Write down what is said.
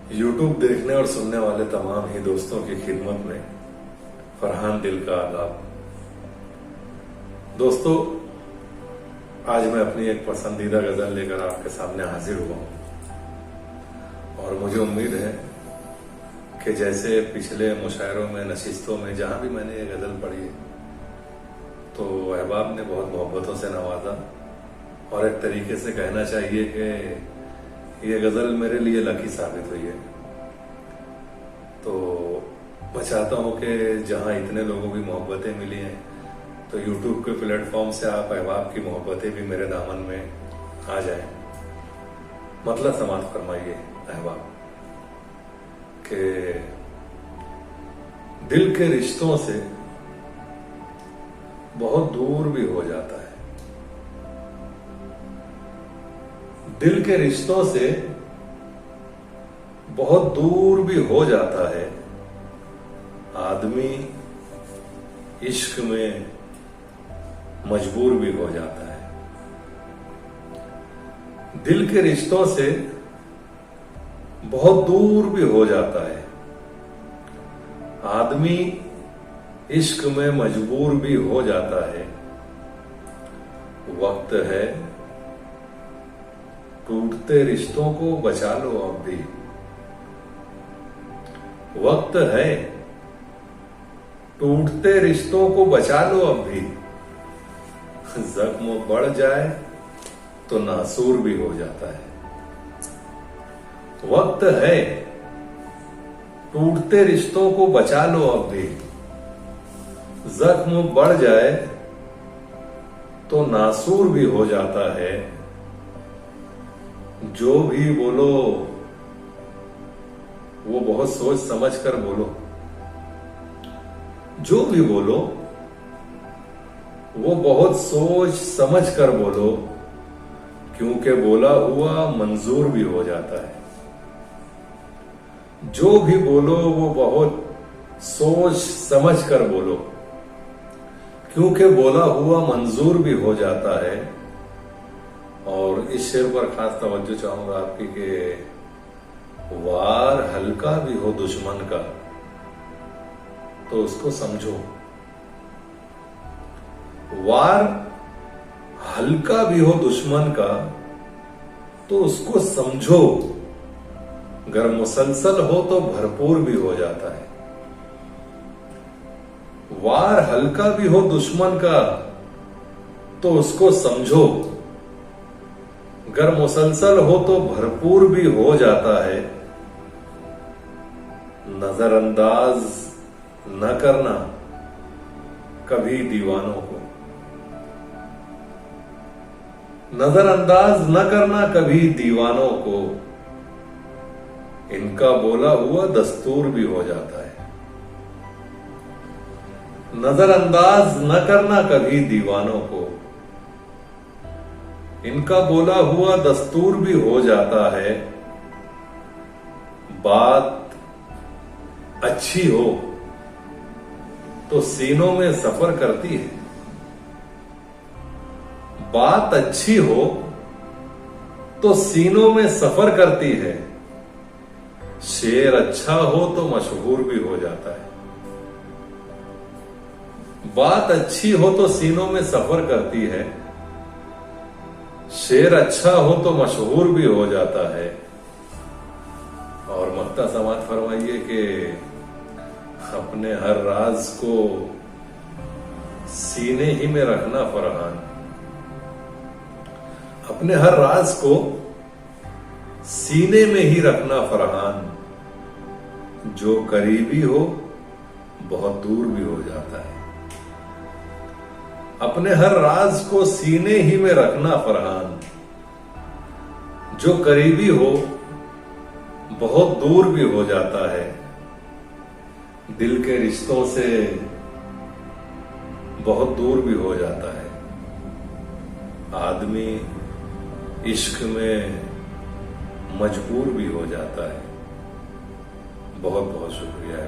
YouTube देखने और सुनने वाले तमाम ही दोस्तों की खिदमत में फरहान दिल का आदाब। दोस्तों, आज मैं अपनी एक पसंदीदा गजल लेकर आपके सामने हाजिर हुआ हूं और मुझे उम्मीद है कि जैसे पिछले मुशायरों में, नशिस्तों में जहां भी मैंने ये गजल पढ़ी है तो अहबाब ने बहुत मोहब्बतों से नवाजा और एक तरीके से कहना चाहिए कि ये गजल मेरे लिए लकी साबित हुई है। तो मैं चाहता हूं कि जहां इतने लोगों की मोहब्बतें मिली हैं तो YouTube के प्लेटफॉर्म से आप अहबाब की मोहब्बतें भी मेरे दामन में आ जाएं। मतलब समाप्त फरमाइए अहबाब के दिल के रिश्तों से बहुत दूर भी हो जाता है। दिल के रिश्तों से बहुत दूर भी हो जाता है आदमी, इश्क में मजबूर भी हो जाता है। दिल के रिश्तों से बहुत दूर भी हो जाता है आदमी, इश्क में मजबूर भी हो जाता है। वक्त है टूटते रिश्तों को बचा लो अब भी। वक्त है टूटते रिश्तों को बचा लो अब भी। जख्म बढ़ जाए तो नासूर भी हो जाता है। वक्त है टूटते रिश्तों को बचा लो अब भी। जख्म बढ़ जाए तो नासूर भी हो जाता है। जो भी बोलो वो बहुत सोच समझ कर बोलो। जो भी बोलो वो बहुत सोच समझ कर बोलो, क्योंकि बोला हुआ मंजूर भी हो जाता है। जो भी बोलो वो बहुत सोच समझ कर बोलो, क्योंकि बोला हुआ मंजूर भी हो जाता है। और इस शेर पर खास तवज्जो चाहूंगा आपकी कि वार हल्का भी हो दुश्मन का तो उसको समझो। वार हल्का भी हो दुश्मन का तो उसको समझो। गर मुसलसल हो तो भरपूर भी हो जाता है। वार हल्का भी हो दुश्मन का तो उसको समझो। गर मुसलसल हो तो भरपूर भी हो जाता है। नजरअंदाज न करना कभी दीवानों को। नजरअंदाज न करना कभी दीवानों को। इनका बोला हुआ दस्तूर भी हो जाता है। नजरअंदाज न करना कभी दीवानों को। इनका बोला हुआ दस्तूर भी हो जाता है। बात अच्छी हो तो सीनों में सफर करती है। बात अच्छी हो तो सीनों में सफर करती है। शेर अच्छा हो तो मशहूर भी हो जाता है। बात अच्छी हो तो सीनों में सफर करती है। शेर अच्छा हो तो मशहूर भी हो जाता है। और मक्ता समात फरमाइए कि अपने हर राज को सीने ही में रखना फरहान। अपने हर राज को सीने में ही रखना फरहान। जो करीबी हो बहुत दूर भी हो जाता है। अपने हर राज को सीने ही में रखना फरहान। जो करीबी हो बहुत दूर भी हो जाता है। दिल के रिश्तों से बहुत दूर भी हो जाता है आदमी, इश्क में मजबूर भी हो जाता है। बहुत बहुत शुक्रिया है।